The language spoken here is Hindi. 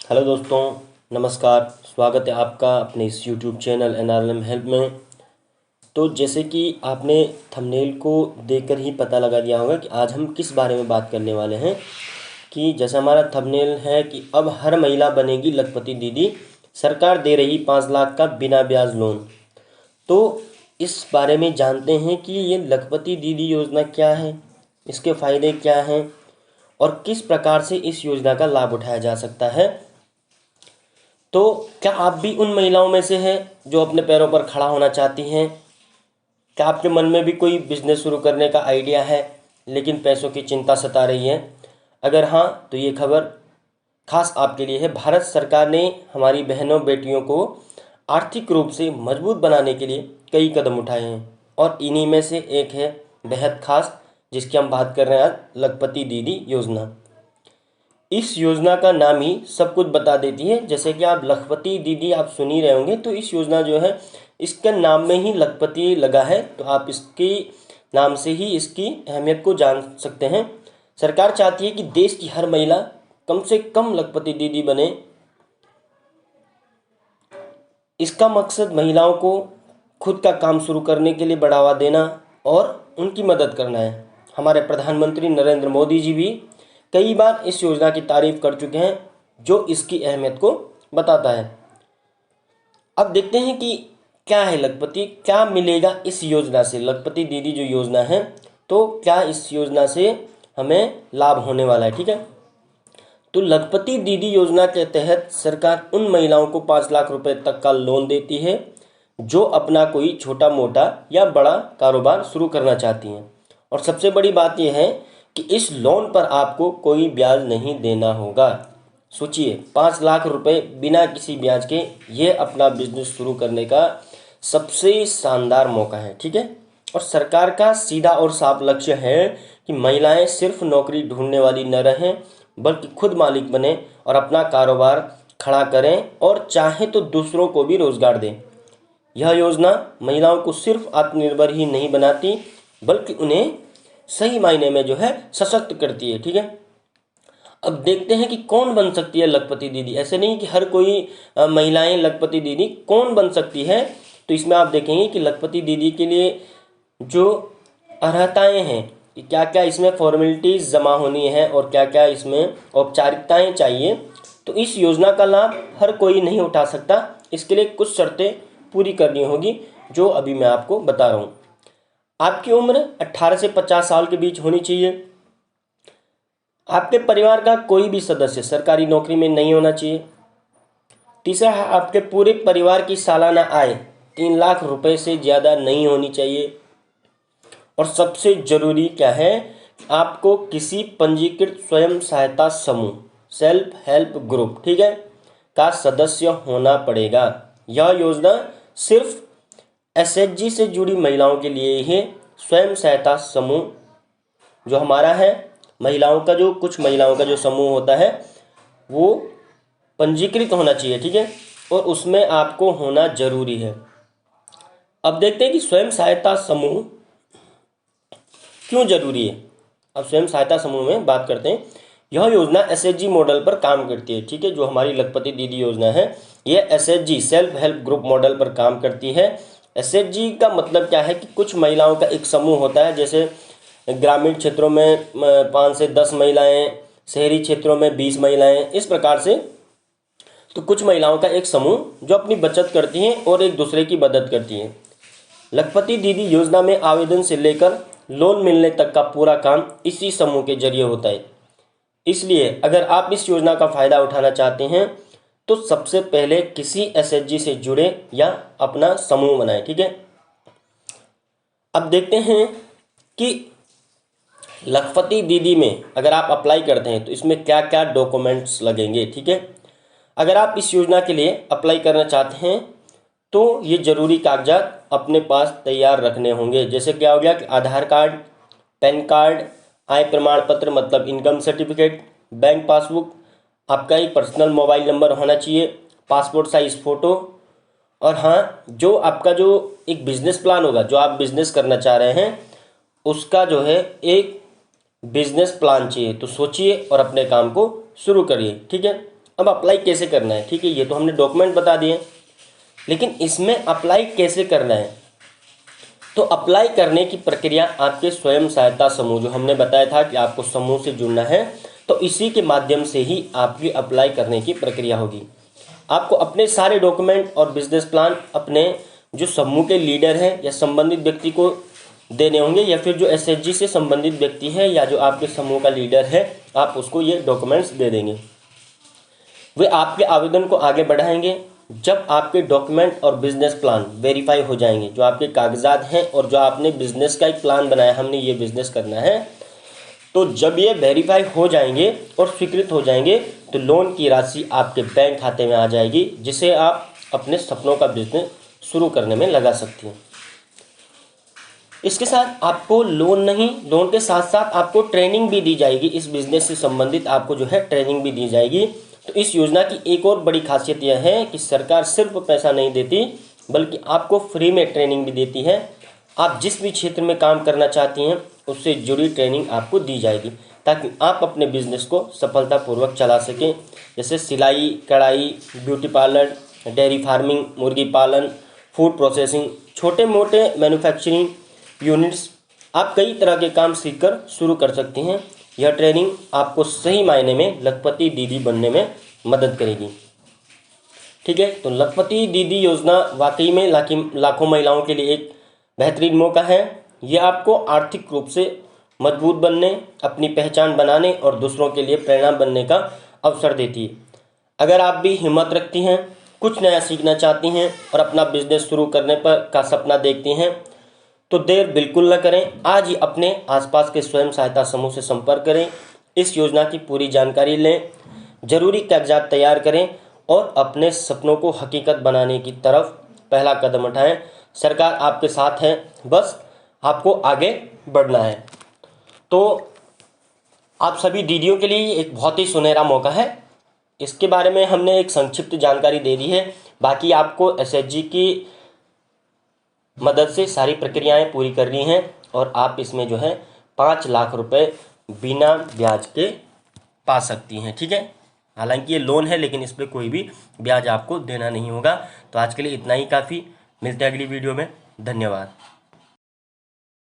हेलो दोस्तों, नमस्कार। स्वागत है आपका अपने इस यूट्यूब चैनल एनआरएलएम हेल्प में। तो जैसे कि आपने थंबनेल को देखकर ही पता लगा दिया होगा कि आज हम किस बारे में बात करने वाले हैं। कि जैसा हमारा थंबनेल है कि अब हर महिला बनेगी लखपति दीदी, सरकार दे रही 5 लाख का बिना ब्याज लोन। तो इस बारे में जानते हैं कि ये लखपति दीदी योजना क्या है, इसके फ़ायदे क्या हैं और किस प्रकार से इस योजना का लाभ उठाया जा सकता है। तो क्या आप भी उन महिलाओं में से हैं जो अपने पैरों पर खड़ा होना चाहती हैं? क्या आपके मन में भी कोई बिजनेस शुरू करने का आइडिया है लेकिन पैसों की चिंता सता रही है? अगर हाँ, तो ये खबर खास आपके लिए है। भारत सरकार ने हमारी बहनों बेटियों को आर्थिक रूप से मजबूत बनाने के लिए कई कदम उठाए हैं और इन्हीं में से एक है बेहद खास, जिसकी हम बात कर रहे हैं आज, लखपति दीदी योजना। इस योजना का नाम ही सब कुछ बता देती है। जैसे कि आप लखपति दीदी आप सुन ही रहे होंगे, तो इस योजना जो है, इसके नाम में ही लखपति लगा है, तो आप इसके नाम से ही इसकी अहमियत को जान सकते हैं। सरकार चाहती है कि देश की हर महिला कम से कम लखपति दीदी बने। इसका मकसद महिलाओं को खुद का काम शुरू करने के लिए बढ़ावा देना और उनकी मदद करना है। हमारे प्रधानमंत्री नरेंद्र मोदी जी भी कई बार इस योजना की तारीफ कर चुके हैं, जो इसकी अहमियत को बताता है। अब देखते हैं कि क्या है लखपति, क्या मिलेगा इस योजना से। लखपति दीदी जो योजना है, तो क्या इस योजना से हमें लाभ होने वाला है, ठीक है। तो लखपति दीदी योजना के तहत सरकार उन महिलाओं को 5 लाख रुपए तक का लोन देती है जो अपना कोई छोटा मोटा या बड़ा कारोबार शुरू करना चाहती हैं। और सबसे बड़ी बात यह है कि इस लोन पर आपको कोई ब्याज नहीं देना होगा। सोचिए, 5 लाख रुपए बिना किसी ब्याज के, ये अपना बिजनेस शुरू करने का सबसे शानदार मौका है, ठीक है। और सरकार का सीधा और साफ लक्ष्य है कि महिलाएं सिर्फ नौकरी ढूंढने वाली न रहें, बल्कि खुद मालिक बने और अपना कारोबार खड़ा करें और चाहे तो दूसरों को भी रोजगार दें। यह योजना महिलाओं को सिर्फ आत्मनिर्भर ही नहीं बनाती, बल्कि उन्हें सही मायने में जो है सशक्त करती है, ठीक है। अब देखते हैं कि कौन बन सकती है लखपति दीदी। ऐसे नहीं कि हर कोई महिलाएं लखपति दीदी, कौन बन सकती है। तो इसमें आप देखेंगे कि लखपति दीदी के लिए जो अर्हताएं हैं, कि क्या क्या इसमें फॉर्मेलिटीज़ जमा होनी है और क्या क्या इसमें औपचारिकताएं चाहिए। तो इस योजना का लाभ हर कोई नहीं उठा सकता, इसके लिए कुछ शर्तें पूरी करनी होगी, जो अभी मैं आपको बता रहा हूँ। आपकी उम्र 18 से 50 साल के बीच होनी चाहिए। आपके परिवार का कोई भी सदस्य सरकारी नौकरी में नहीं होना चाहिए। तीसरा है, आपके पूरे परिवार की सालाना आय 3 लाख रुपए से ज़्यादा नहीं होनी चाहिए। और सबसे ज़रूरी क्या है, आपको किसी पंजीकृत स्वयं सहायता समूह, सेल्फ हेल्प ग्रुप, ठीक है, का सदस्य होना पड़ेगा। यह योजना सिर्फ एसएचजी से जुड़ी महिलाओं के लिए ही। स्वयं सहायता समूह जो हमारा है, महिलाओं का जो, कुछ महिलाओं का जो समूह होता है, वो पंजीकृत होना चाहिए, ठीक है, और उसमें आपको होना जरूरी है। अब देखते हैं कि स्वयं सहायता समूह क्यों जरूरी है। अब स्वयं सहायता समूह में बात करते हैं। यह योजना एसएचजी मॉडल पर काम करती है, ठीक है। जो हमारी लखपति दीदी योजना है, यह SHG, self help group model पर काम करती है। एसएचजी का मतलब क्या है कि कुछ महिलाओं का एक समूह होता है। जैसे ग्रामीण क्षेत्रों में 5 से 10 महिलाएं, शहरी क्षेत्रों में 20 महिलाएं, इस प्रकार से। तो कुछ महिलाओं का एक समूह जो अपनी बचत करती हैं और एक दूसरे की मदद करती हैं। लखपति दीदी योजना में आवेदन से लेकर लोन मिलने तक का पूरा काम इसी समूह के जरिए होता है। इसलिए अगर आप इस योजना का फ़ायदा उठाना चाहते हैं, तो सबसे पहले किसी एसएचजी से जुड़े या अपना समूह बनाएं, ठीक है। अब देखते हैं कि लखपति दीदी में अगर आप अप्लाई करते हैं तो इसमें क्या क्या डॉक्यूमेंट्स लगेंगे, ठीक है। अगर आप इस योजना के लिए अप्लाई करना चाहते हैं, तो ये ज़रूरी कागजात अपने पास तैयार रखने होंगे। जैसे क्या हो गया कि आधार कार्ड, पैन कार्ड, आय प्रमाण पत्र मतलब इनकम सर्टिफिकेट, बैंक पासबुक, आपका एक पर्सनल मोबाइल नंबर होना चाहिए, पासपोर्ट साइज़ फ़ोटो, और हाँ, जो आपका जो एक बिज़नेस प्लान होगा, जो आप बिज़नेस करना चाह रहे हैं, उसका जो है एक बिज़नेस प्लान चाहिए। तो सोचिए और अपने काम को शुरू करिए, ठीक है। अब अप्लाई कैसे करना है, ठीक है, ये तो हमने डॉक्यूमेंट बता दिए, लेकिन इसमें अप्लाई कैसे करना है। तो अप्लाई करने की प्रक्रिया आपके स्वयं सहायता समूह, जो हमने बताया था कि आपको समूह से जुड़ना है, तो इसी के माध्यम से ही आपकी अप्लाई करने की प्रक्रिया होगी। आपको अपने सारे डॉक्यूमेंट और बिजनेस प्लान अपने जो समूह के लीडर हैं या संबंधित व्यक्ति को देने होंगे, या फिर जो एसएचजी से संबंधित व्यक्ति है या जो आपके समूह का लीडर है, आप उसको ये डॉक्यूमेंट्स दे देंगे। वे आपके आवेदन को आगे बढ़ाएंगे। जब आपके डॉक्यूमेंट और बिजनेस प्लान वेरीफाई हो जाएंगे, जो आपके कागजात हैं और जो आपने बिजनेस का एक प्लान बनाया, हमने ये बिजनेस करना है, तो जब ये वेरीफाई हो जाएंगे और स्वीकृत हो जाएंगे, तो लोन की राशि आपके बैंक खाते में आ जाएगी, जिसे आप अपने सपनों का बिजनेस शुरू करने में लगा सकती हैं। इसके साथ आपको लोन नहीं, लोन के साथ साथ आपको ट्रेनिंग भी दी जाएगी। इस बिजनेस से संबंधित आपको जो है ट्रेनिंग भी दी जाएगी। तो इस योजना की एक और बड़ी खासियत यह है कि सरकार सिर्फ पैसा नहीं देती, बल्कि आपको फ्री में ट्रेनिंग भी देती है। आप जिस भी क्षेत्र में काम करना चाहती हैं, उससे जुड़ी ट्रेनिंग आपको दी जाएगी, ताकि आप अपने बिजनेस को सफलतापूर्वक चला सकें। जैसे सिलाई कढ़ाई, ब्यूटी पार्लर, डेयरी फार्मिंग, मुर्गी पालन, फूड प्रोसेसिंग, छोटे मोटे मैन्युफैक्चरिंग यूनिट्स, आप कई तरह के काम सीखकर शुरू कर सकती हैं। यह ट्रेनिंग आपको सही मायने में लखपति दीदी बनने में मदद करेगी। ठीक है, तो लखपति दीदी योजना वाकई में लाखों महिलाओं के लिए एक बेहतरीन मौका है। यह आपको आर्थिक रूप से मजबूत बनने, अपनी पहचान बनाने और दूसरों के लिए प्रेरणा बनने का अवसर देती है। अगर आप भी हिम्मत रखती हैं, कुछ नया सीखना चाहती हैं और अपना बिजनेस शुरू करने का सपना देखती हैं, तो देर बिल्कुल न करें। आज ही अपने आसपास के स्वयं सहायता समूह से संपर्क करें, इस योजना की पूरी जानकारी लें, जरूरी कागजात तैयार करें और अपने सपनों को हकीकत बनाने की तरफ पहला कदम उठाएं। सरकार आपके साथ है, बस आपको आगे बढ़ना है। तो आप सभी दीदियों के लिए एक बहुत ही सुनहरा मौका है। इसके बारे में हमने एक संक्षिप्त जानकारी दे दी है। बाकी आपको एसएचजी की मदद से सारी प्रक्रियाएं पूरी करनी हैं और आप इसमें जो है 5 लाख रुपए बिना ब्याज के पा सकती हैं। ठीक है, हालांकि ये लोन है, लेकिन इस पर कोई भी ब्याज आपको देना नहीं होगा। तो आज के लिए इतना ही काफ़ी। मिलते हैं अगली वीडियो में। धन्यवाद।